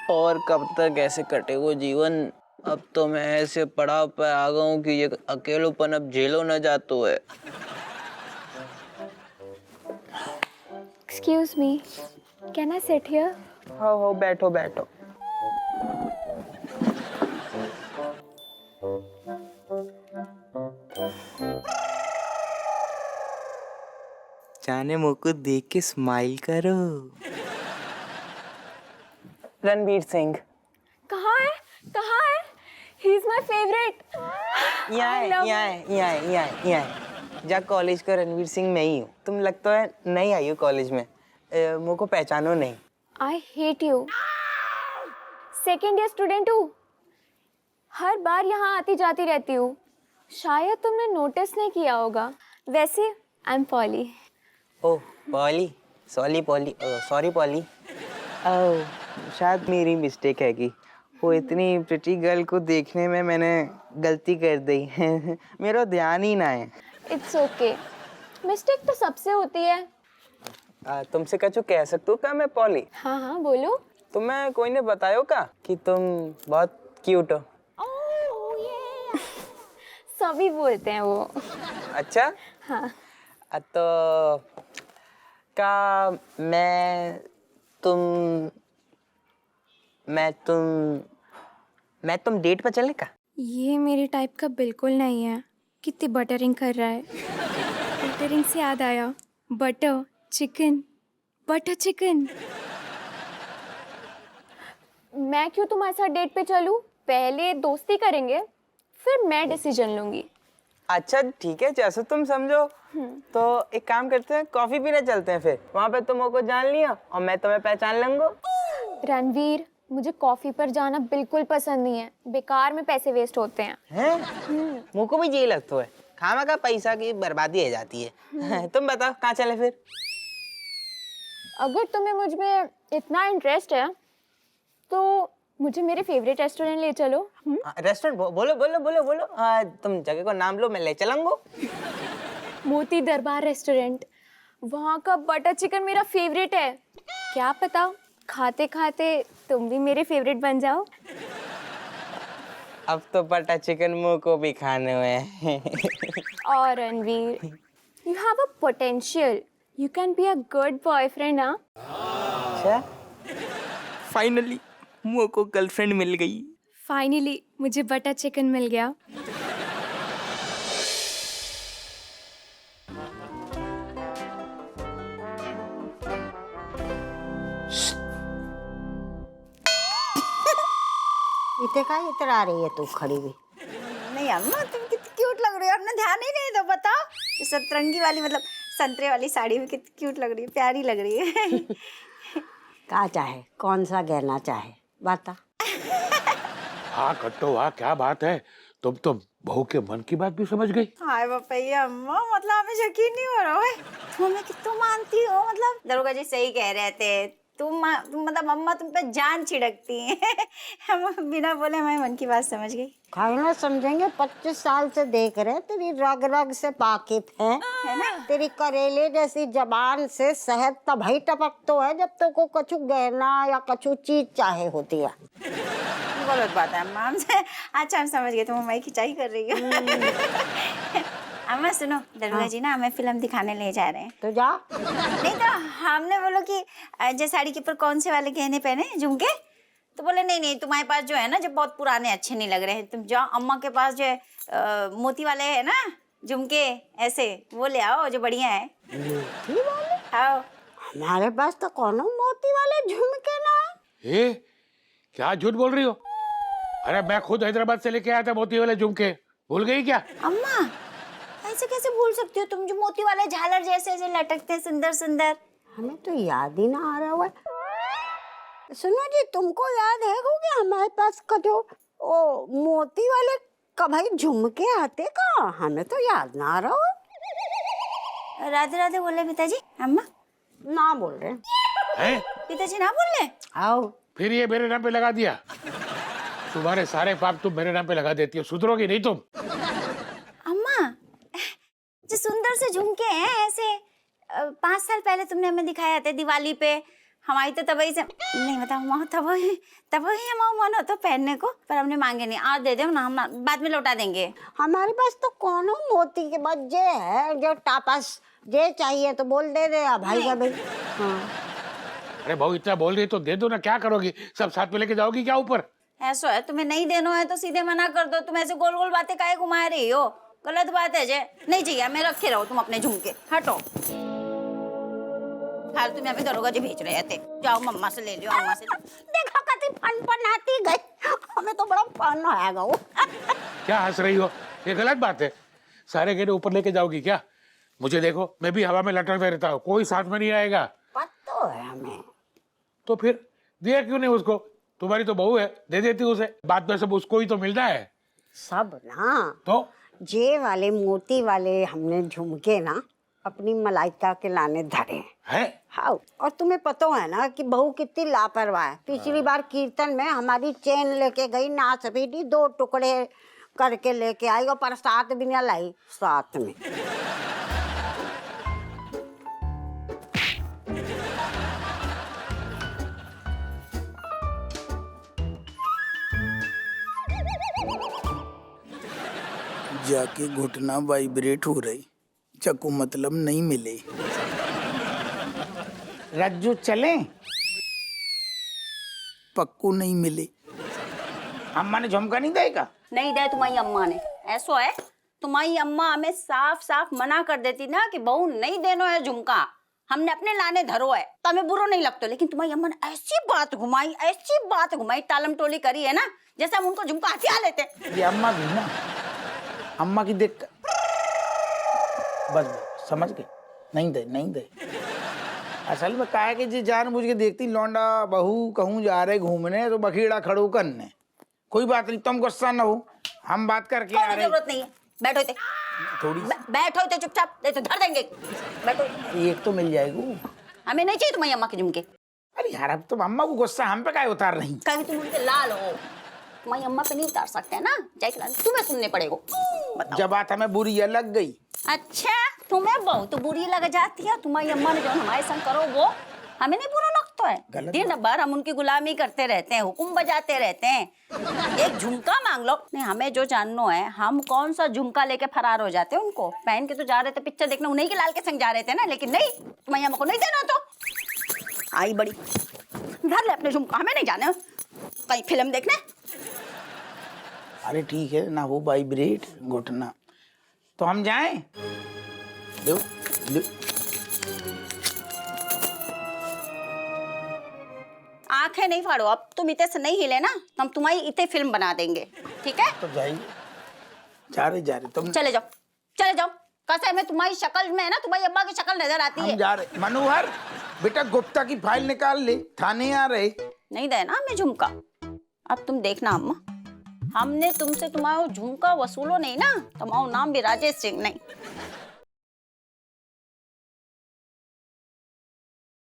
और कब तक ऐसे कटे वो जीवन। अब तो मैं ऐसे पड़ाव पे आ गया हूँ कि ये अकेलोपन अब झेलो न जातो है। Excuse me, can I sit here? हाँ बैठो बैठो। जाने मुझको देख के स्माइल करो। रणवीर सिंह। कहाँ है? कहाँ है? He's my favorite. यहाँ है। जा कॉलेज का रणवीर सिंह मैं ही हूँ। तुम लगता है नहीं आई हो कॉलेज में, मुझको पहचानो नहीं। I hate you. Second year student हूँ। हर बार यहाँ आती जाती रहती हूँ। शायद तुमने नोटिस नहीं किया होगा। वैसे I'm Polly. Oh Polly, sorry Polly, sorry Polly. Oh शायद मेरी मिस्टेक है कि वो इतनी प्रिटी गर्ल को देखने में मैंने गलती कर दी। मेरा ध्यान ही ना है। It's okay. मिस्टेक तो सबसे होती है। तुमसे कछु कह सकते हो क्या मैं पॉली? हाँ हाँ बोलो। तुम्हें कोई ने बतायो का कि तुम बहुत क्यूट हो? सभी बोलते हैं वो। अच्छा हाँ। तो का मैं तुम डेट पर चले का? ये मेरे टाइप का बिल्कुल नहीं है। कितनी बटरिंग कर रहा है। बटरिंग से याद आया, बटर चिकन, बटर चिकन। मैं क्यों तुम्हारे साथ डेट पे चलूं? पहले दोस्ती करेंगे, फिर मैं डिसीजन लूंगी। अच्छा ठीक है, जैसे तुम समझो। तो एक काम करते हैं, कॉफी पीने चलते हैं। फिर वहाँ पे तुम को जान लिया और मैं तुम्हें पहचान लूंगा। रणवीर, मुझे कॉफी पर जाना बिल्कुल पसंद नहीं है। बेकार में पैसे वेस्ट होते हैं। मुझको भी यही लगता है, खामा का पैसा की बर्बादी हो जाती है। तुम बताओ कहाँ चले फिर? अगर तुम्हें मुझ में इतना इंटरेस्ट है तो मुझे मेरे फेवरेट रेस्टोरेंट ले चलो। रेस्टोरेंट बोलो बोलो बोलो बोलो। तुम जगह को नाम लो, मैं ले चलूंगा। मोती दरबार रेस्टोरेंट। वहाँ का बटर चिकन मेरा फेवरेट है। क्या पता खाते खाते तुम भी मेरे फेवरेट बन जाओ। अब तो बटर चिकन मुंह को भी खाने हुए। और Ranveer, you have a potential. You can be a good boyfriend. हाँ अच्छा फाइनली मुंह को गर्लफ्रेंड मिल गई। फाइनली मुझे बटर चिकन मिल गया। इतने का इतरा रही है तू खड़ी हुई? नहीं अम्मा, तुम कितनी क्यूट लग रही हो। आपने ध्यान ही नहीं दो। बताओ, ये सतरंगी वाली मतलब संतरे वाली साड़ी में कितनी क्यूट लग रही है, प्यारी लग रही है। क्या चाहे, कौन सा गहना चाहे बता। हाँ कट्टो वाह, क्या बात है। तुम तो बहू के मन की बात भी समझ गई। हाय बापैया अम्मा, मतलब हमें यकीन नहीं हो रहा है। तुम हमें कितना मानती हो। मतलब दरोगा जी सही कह रहे थे। तुम मतलब अम्मा तुम पे जान छिड़कती हैं। हम बिना बोले हमारे मन की बात समझ गई। खाना समझेंगे, 25 साल से देख रहे, तेरी रग रग से वाकिफ है ना। तेरी करेले जैसी जबान से शहद तभी टपकतो है जब तो को कछु गहना या कछु चीज चाहे होती है। गलत बात है अम्मा हमसे। अच्छा हम समझ गए, तुम हमारी खिंचाई कर रही हो। अम्मा सुनो, दरोगा जी ना हमें फिल्म दिखाने ले जा रहे हैं। तो जा। नहीं तो हमने बोलो कि जो साड़ी के ऊपर कौन से वाले गहने पहने, झुमके। तो बोले नहीं नहीं, तुम्हारे पास जो है ना, जो बहुत पुराने अच्छे नहीं लग रहे हैं। तुम जाओ अम्मा के पास जो है मोती वाले है ना झुमके, ऐसे वो ले आओ जो बढ़िया है। मोती वाले? आओ। हमारे पास तो कौन मोती वाले झुमके ना है। क्या झूठ बोल रही हो? अरे मैं खुद हैदराबाद से लेके आया था मोती वाले झुमके, भूल गई क्या? अम्मा ऐसे कैसे भूल सकती हो तुम, जो मोती वाले झालर जैसे ऐसे लटकते हैं सुंदर सुंदर। हमें तो याद ही ना आ रहा है। सुनो जी, तुमको याद है कि हमारे पास का जो ओ मोती वाले कभी झुमके आते का? हमें तो याद ना आ रहा हो। राधे राधे बोले पिताजी। अम्मा ना बोल रहे हैं? पिताजी ना बोल रहे। आओ। फिर ये मेरे नाम पे लगा दिया। तुम्हारे सारे पाप तुम मेरे नाम पे लगा देती हो, सुधरोगी नहीं तुम। अम्मा जो सुंदर से झुमके हैं ऐसे 5 साल पहले तुमने हमें दिखाए थे दिवाली पे। हमारी तो तभी से नहीं बताओ माँ, तभी हमारा मन होता पहनने को, पर हमने मांगे नहीं। आज दे दो ना, हम बाद में लौटा देंगे। हमारे पास तो कौन मोती के बाद जे है जो टापस जे चाहिए तो बोल दे दे भाई का भाई। हाँ अरे बहू इतना बोल रही तो दे दो ना, क्या करोगी? सब साथ में लेके जाओगी क्या ऊपर? ऐसा है, तुम्हें नहीं देना है तो सीधे मना कर दो। तुम ऐसे गोल गोल बातें काहे घुमा रही हो? गलत बात है जे, नहीं चाहिए, मैं रखे रहो तुम अपने झुमके, हटो। हाल तुम्हें अभी दरोगा जी भेज रहे थे, जाओ मम्मा से ले लियो, अम्मा से। देखो कति फन आती गई, हमें तो बड़ा फन आएगा वो। क्या हंस रही हो? ये गलत बात है। सारे गहने ऊपर लेके जाओगी क्या? मुझे देखो, मैं भी हवा में लटकते रहता हूँ, कोई साथ में नहीं आएगा। पता है हमें। तो फिर दिया क्यों नहीं उसको? तुम्हारी तो बहू है, दे देती उसे। बाद में सब उसको ही तो मिलता है। सब ना तो जे वाले मोती वाले हमने झुमके ना अपनी मलाइका के लाने धरे है? हाँ, और तुम्हें पता है ना कि बहू कितनी लापरवाह है। पिछली बार कीर्तन में हमारी चेन लेके गई, नाच बेटी 2 टुकड़े करके लेके आई और प्रसाद भी नहीं लाई साथ में। जाके घुटना वाइब्रेट हो रही, चक्कू मतलब नहीं मिले। रज्जू चले? पक्कू नहीं मिले। अम्मा ने झुमका नहीं देगा? नहीं दे तुम्हारी अम्मा ने। ऐसा है, तुम्हारी अम्मा हमें साफ साफ मना कर देती ना कि बहू नहीं देनो है झुमका, हमने अपने लाने धरो है, तो हमें बुरा नहीं लगता। लेकिन तुम्हारी अम्मा ने ऐसी बात घुमाई, टालम टोली करी है ना, जैसे हम उनको झुमका हथिया लेते। ये अम्मा भी ना, अम्मा की देख बस समझ गए, नहीं दे। असल में क्या है कि जी जानबूझ के देखती लौंडा बहू कहूँ जा रहे घूमने तो बखेड़ा खड़ो करने। कोई बात नहीं, तुम गुस्सा न हो, हम बात करके आ रहे। जरूरत नहीं है, बैठो थे, थोड़ी बैठो थे चुपचाप, नहीं तो धर देंगे। बैठो। एक तो मिल जाएगी। हमें नहीं चाहिए तुम्हारी अम्मा के झुमके। अरे यार अब तुम अम्मा को गुस्सा हम पे काहे उतार रही? कहीं तुम उनके लाल हो, तुम्हारी अम्मा पे नहीं उतार सकते है ना, जाके तुम्हें सुनने पड़ेगा। जब बात हमें बुरी लग गई। अच्छा, तुम्हें बहुत बुरी लग जाती है। तुम्हारी अम्मा ने जो हमारे संग करो वो हमें नहीं बुरा लगता है। दिन भर हम उनकी गुलामी करते रहते हैं, हुक्म बजाते रहते हैं। एक झुमका मांग लो। नहीं, हमें जो जानना है, हम कौन सा झुमका लेके फरार हो जाते हैं। उनको पहन के तो जा रहे थे पिक्चर देखने, उन्हीं के लाल के संग जा रहे थे ना, लेकिन नहीं, तुम्हारी अम्मा को नहीं देना। तो आई बड़ी, धर ले अपने झुमका, हमें नहीं जाने कहीं फिल्म देखने। अरे ठीक है ना, वो वाइब्रेट घुटना तो हम जाएं? लो। आंखें नहीं फाड़ो, अब तुम इतने से नहीं हिले ना, हम तुम्हारी इतने फिल्म बना देंगे, ठीक है? तो जाइए, जा रहे तुम। चले जाओ। कैसे में तुम्हारी शक्ल में है ना, तुम्हारी अम्मा की शक्ल नजर आती है। हम जा रहे। मनोहर बेटा गुप्ता की फाइल निकाल ले, थाने आ रहे। नहीं देना हमें झुमका। अब तुम देखना अम्मा, हमने तुमसे तुम्हारा झुमका वसूलो नहीं ना, तुम्हारा नाम भी राजेश सिंह नहीं।